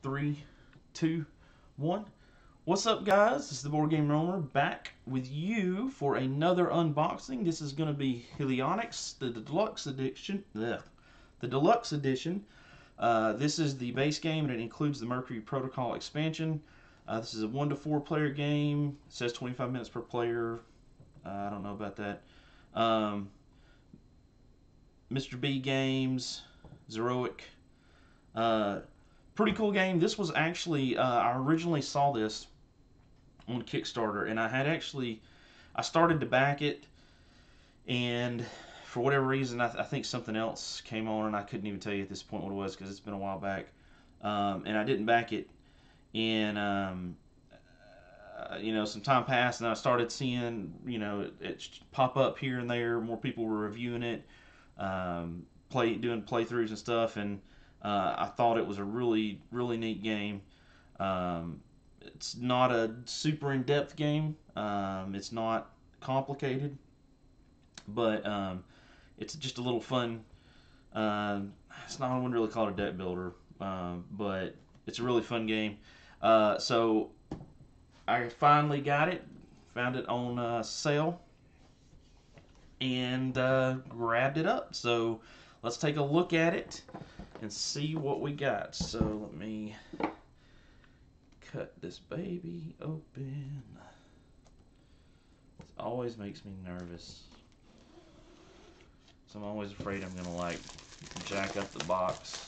3, 2, 1. What's up, guys? This is the Board Game Roamer back with you for another unboxing. This is going to be Helionox, the Deluxe Edition. The Deluxe Edition. This is the base game, and it includes the Mercury Protocol expansion. This is a 1 to 4 player game. It says 25 minutes per player. I don't know about that. Mr. B Games, Zeroic. Pretty cool game. This was actually, I originally saw this on Kickstarter, and I started to back it, and for whatever reason, I think something else came on, and I couldn't even tell you at this point what it was because it's been a while back, and I didn't back it, and some time passed, and I started seeing, it pop up here and there. More people were reviewing it, doing playthroughs and stuff, and I thought it was a really, really neat game. It's not a super in-depth game. It's not complicated, but it's just a little fun. It's not, I wouldn't really call it a deck builder, but it's a really fun game. So I finally got it, found it on sale, and grabbed it up. So let's take a look at it and see what we got. So let me cut this baby open. It always makes me nervous. So I'm always afraid I'm gonna jack up the box.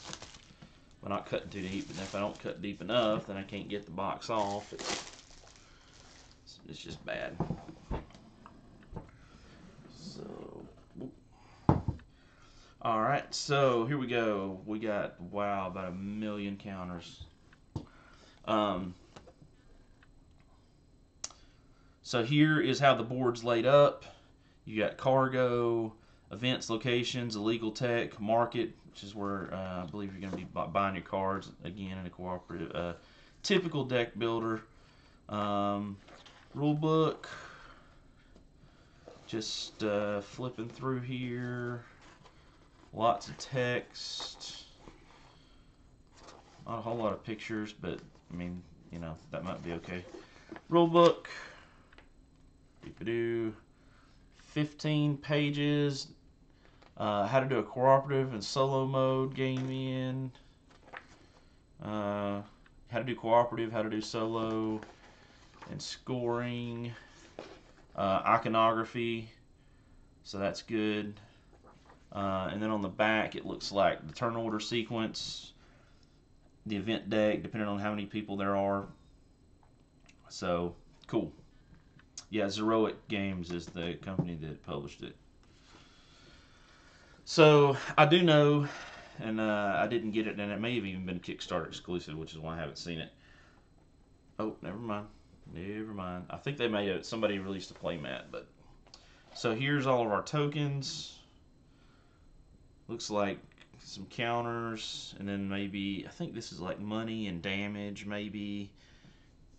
Well, not cutting too deep, and if I don't cut deep enough, then I can't get the box off. It's just bad. So, alright, so here we go. We got, wow, about 1 million counters. So here is how the board's laid up. You got cargo, events, locations, illegal tech, market, which is where I believe you're going to be buying your cards, again, in a cooperative. Typical deck builder. Rule book. Just flipping through here. Lots of text. Not a whole lot of pictures, but I mean, that might be okay. Rule book. 15 pages. How to do a cooperative and solo mode game in. How to do cooperative, how to do solo, and scoring. Iconography. So that's good. And then on the back, it looks like the turn order sequence, the event deck, depending on how many people there are. So, cool. Yeah, Zeroic Games is the company that published it. So, I do know, and I didn't get it, and it may have even been Kickstarter exclusive, which is why I haven't seen it. Oh, never mind. Never mind. I think they may have, somebody released a playmat, but. So, here's all of our tokens. Looks like some counters, and then maybe, I think this is like money and damage, maybe.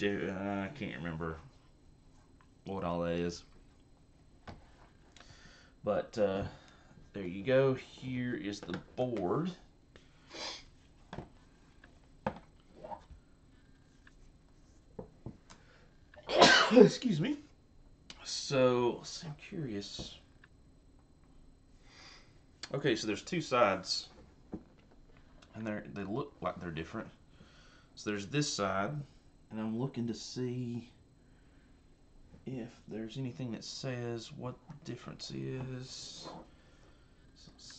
I can't remember what all that is. But there you go. Here is the board. Excuse me. So, I'm curious. Okay, so there's two sides, and they look like they're different. So there's this side, and I'm looking to see if there's anything that says what the difference is.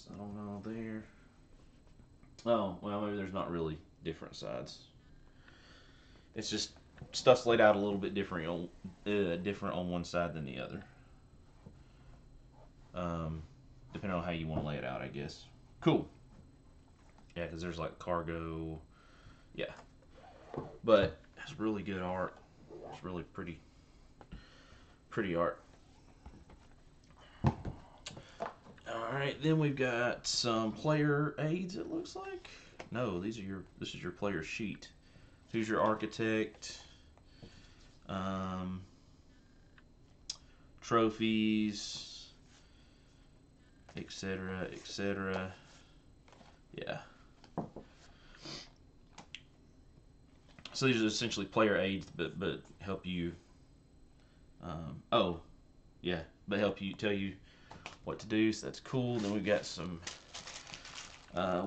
I don't know there. Oh, well, maybe there's not really different sides. It's just stuff's laid out a little bit different on one side than the other. Depending on how you want to lay it out, I guess. Cool. Yeah, because there's like cargo. Yeah. But it's really good art. It's really pretty art. Alright, then we've got some player aids, it looks like. No, this is your player sheet. Who's your architect? Trophies, etc., etc. Yeah. So these are essentially player aids, but help you. Oh, yeah, but help you tell you what to do. So that's cool. Then we've got some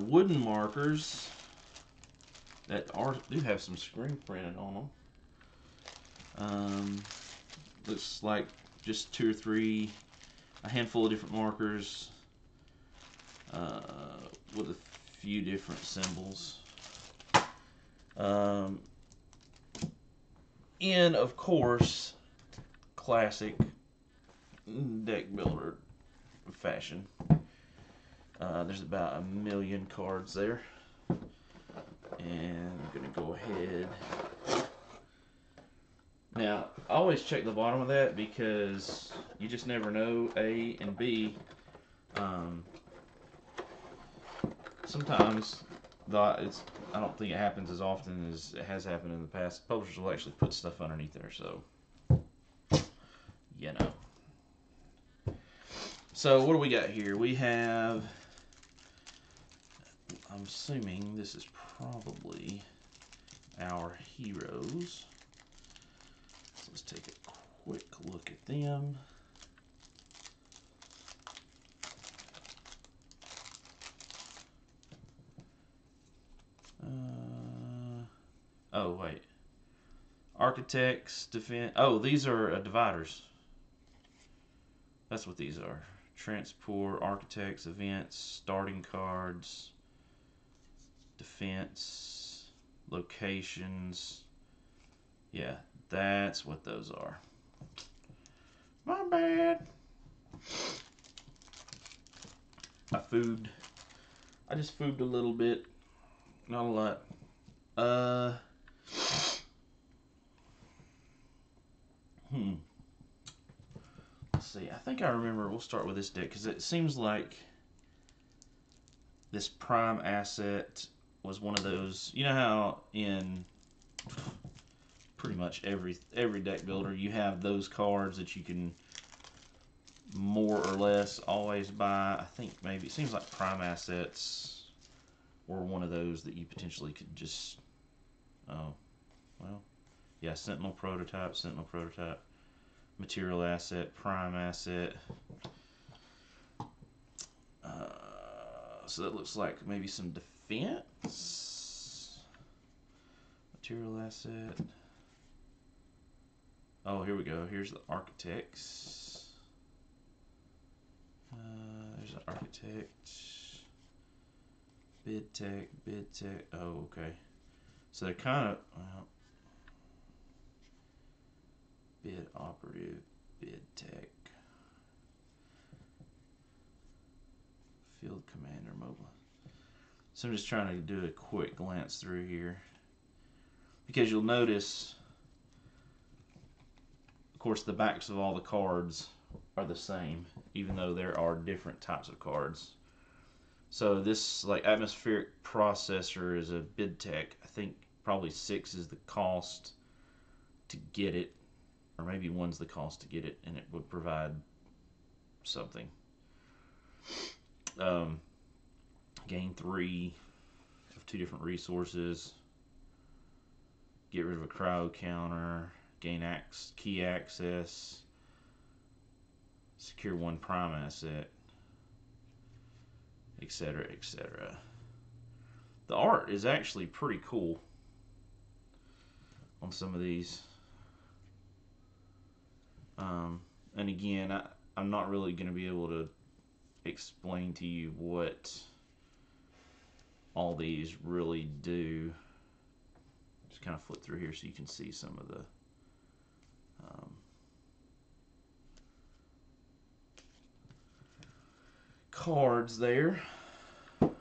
wooden markers that do have some screen printed on them. Looks like just 2 or 3, a handful of different markers with a few different symbols. In, of course, classic deck builder fashion. There's about 1 million cards there. And I'm going to go ahead. Now, I always check the bottom of that because you just never know, A, and B. Sometimes, I don't think it happens as often as it has happened in the past. Publishers will actually put stuff underneath there, so, you know. So, what do we got here? We have, I'm assuming this is probably our heroes. So let's take a quick look at them. Oh, wait. Architects, defense. Oh, these are dividers. That's what these are. Transport, architects, events, starting cards, defense, locations. Yeah, that's what those are. My bad. I just foobed a little bit. Not a lot. Let's see. I think I remember. We'll start with this deck because it seems like this prime asset was one of those. You know how in pretty much every deck builder you have those cards that you can more or less always buy. I think maybe it seems like prime assets were one of those that you potentially could just. Oh, well, yeah. Sentinel prototype, material asset, prime asset. So that looks like maybe some defense. Material asset. Oh, here we go. Here's the architects. There's an architect. Bid tech. Oh, okay. So they're kind of, well, bid operative, bid tech. Field commander mobile. So I'm just trying to do a quick glance through here. Because you'll notice, of course, the backs of all the cards are the same, even though there are different types of cards. So this, like, atmospheric processor is a bid tech. I think probably 6 is the cost to get it, or maybe 1's the cost to get it, and it would provide something. Gain 3 of 2 different resources. Get rid of a cryo counter. Gain key access. Secure 1 prime asset. Etc. etc. The art is actually pretty cool on some of these. And again, I'm not really going to be able to explain to you what all these really do. Just kind of flip through here so you can see some of the cards there. What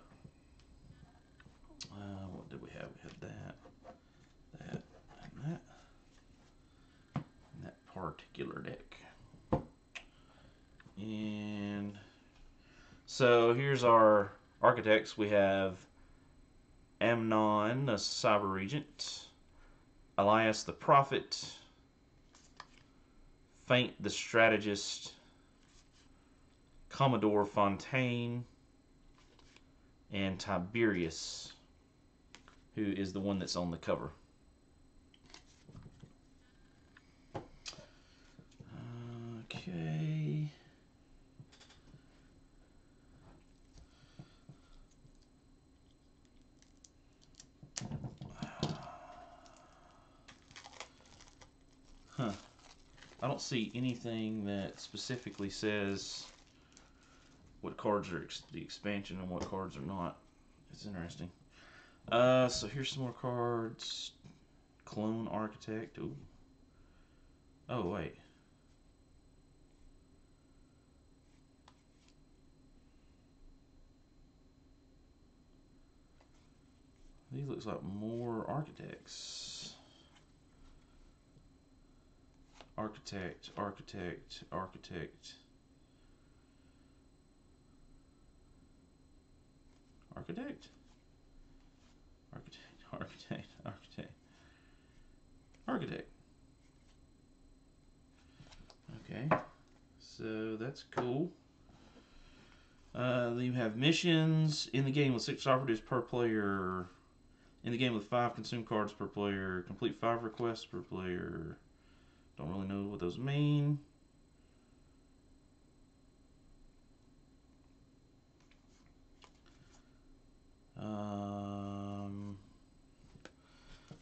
did we have? We had that, and that particular deck. And so here's our architects. We have Amnon, the Cyber Regent, Elias the Prophet, Feint the Strategist, Commodore Fontaine, and Tiberius, who is the one that's on the cover. Okay. Huh. I don't see anything that specifically says what cards are the expansion and what cards are not. It's interesting. So here's some more cards. Clone Architect. Ooh. Oh, wait. These looks like more architects. Architect, architect, architect. Architect? Architect, architect, architect. Architect. Okay. So that's cool. Then you have missions in the game with 6 operatives per player. In the game with 5 consume cards per player. Complete 5 requests per player. Don't really know what those mean.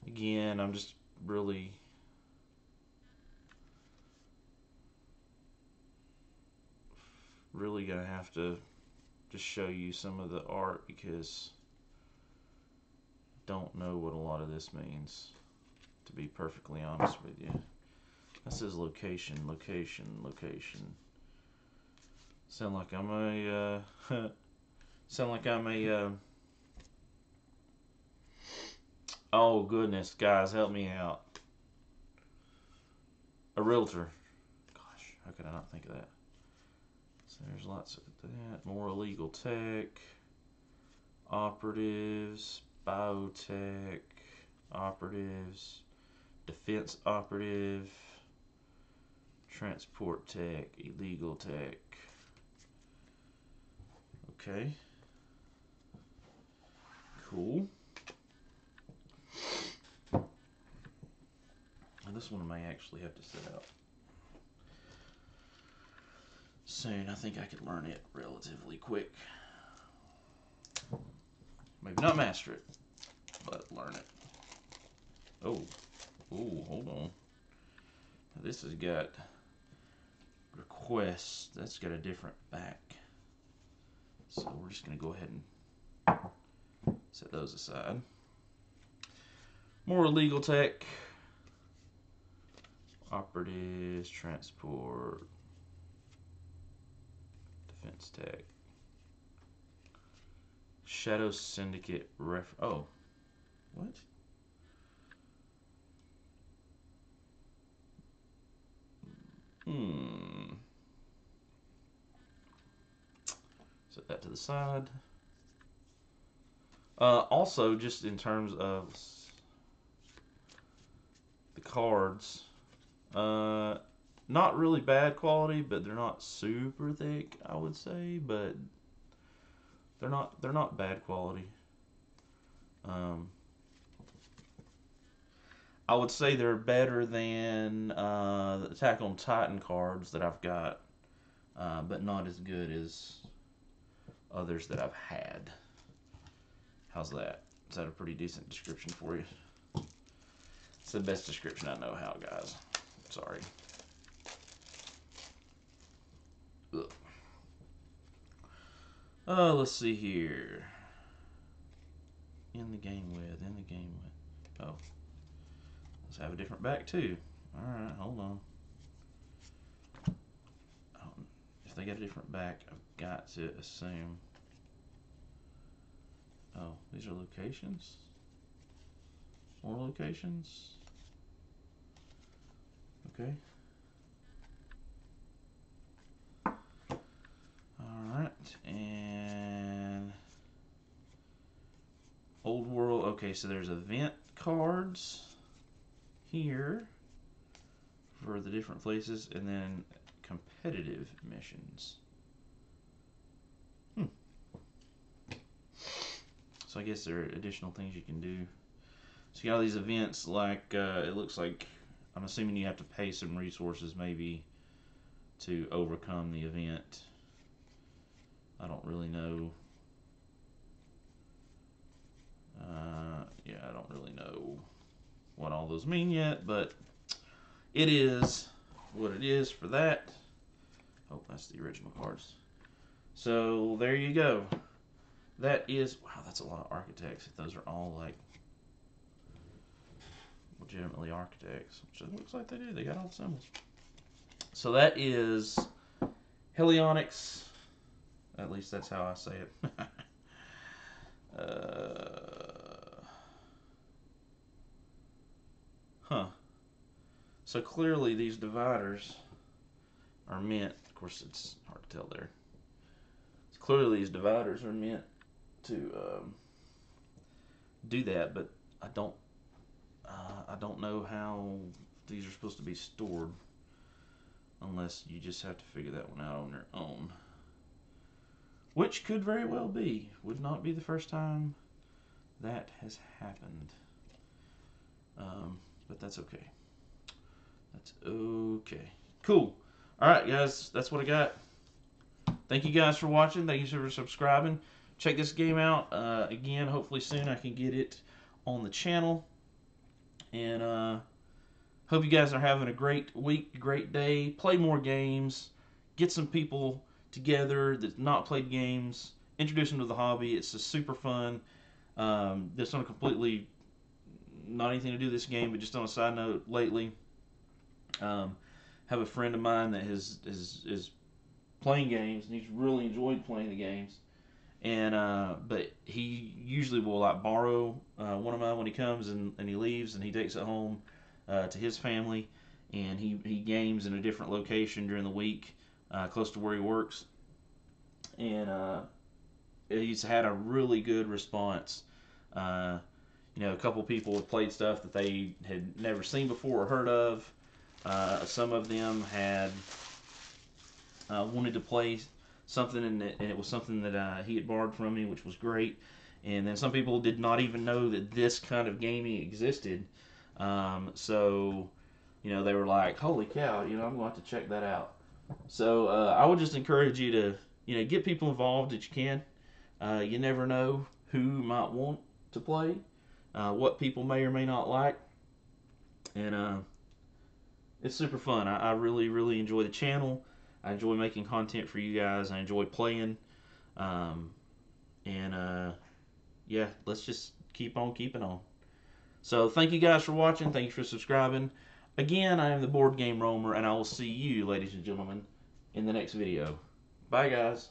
Again, I'm just really gonna have to just show you some of the art because I don't know what a lot of this means, to be perfectly honest with you. That says location, location, location. Sound like I'm a oh goodness, guys, help me out. A realtor. Gosh, how could I not think of that? So there's lots of that. More illegal tech. Operatives. Biotech. Operatives. Defense operative. Transport tech. Illegal tech. Okay. Cool. And this one I may actually have to set out soon. I think I could learn it relatively quick. Maybe not master it, but learn it. Oh, hold on. This has got requests. That's got a different back. So we're just going to go ahead and set those aside. More illegal tech. Operatives, transport, defense tech. Shadow Syndicate oh. What? Set that to the side. Also, just in terms of the cards, not really bad quality, but they're not super thick, I would say, but they're not bad quality. I would say they're better than the Attack on Titan cards that I've got, but not as good as others that I've had. How's that? Is that a pretty decent description for you? It's the best description I know how, guys. Sorry. Ugh. Let's see here. In the game with. Oh. Let's have a different back too. Alright, hold on. If they got a different back, I've got to assume. Oh, these are locations? More locations? Okay. Alright, and Old World. Okay, so there's event cards here for the different places, and then competitive missions. So I guess there are additional things you can do. So you got all these events, like it looks like, I'm assuming you have to pay some resources maybe to overcome the event. I don't really know. Yeah, I don't really know what all those mean yet, but it is what it is for that. Oh, that's the original cards. So there you go. That is, wow, that's a lot of architects. Those are all like legitimately architects, which it looks like they do. They got all the symbols. So that is Helionox. At least that's how I say it. So clearly these dividers are meant, of course it's hard to tell there. So clearly these dividers are meant to do that, but I don't know how these are supposed to be stored unless you just have to figure that one out on your own. Which could very well be. Would not be the first time that has happened. But that's okay. That's okay. Cool. Alright, guys. That's what I got. Thank you guys for watching. Thank you for subscribing. Check this game out. Again, hopefully soon I can get it on the channel. And hope you guys are having a great week, great day. Play more games. Get some people together that's not played games. Introduce them to the hobby. It's just super fun. Just on a completely, not anything to do with this game, but just on a side note, lately, have a friend of mine that is playing games, and he's really enjoyed playing the games. And but he usually will like borrow one of mine when he comes and he leaves, and he takes it home to his family, and he games in a different location during the week, close to where he works. And he's had a really good response. You know, a couple people have played stuff that they had never seen before or heard of. Some of them had wanted to play something, and it was something that he had borrowed from me, which was great. And then some people did not even know that this kind of gaming existed. So, you know, they were like, holy cow, you know, I'm going to have to check that out. So I would just encourage you to, you know, get people involved that you can. You never know who might want to play, what people may or may not like. And it's super fun. I really, really enjoy the channel. I enjoy making content for you guys. I enjoy playing. Yeah, let's just keep on keeping on. So thank you guys for watching. Thank you for subscribing. Again, I am the Board Game Roamer, and I will see you, ladies and gentlemen, in the next video. Bye, guys.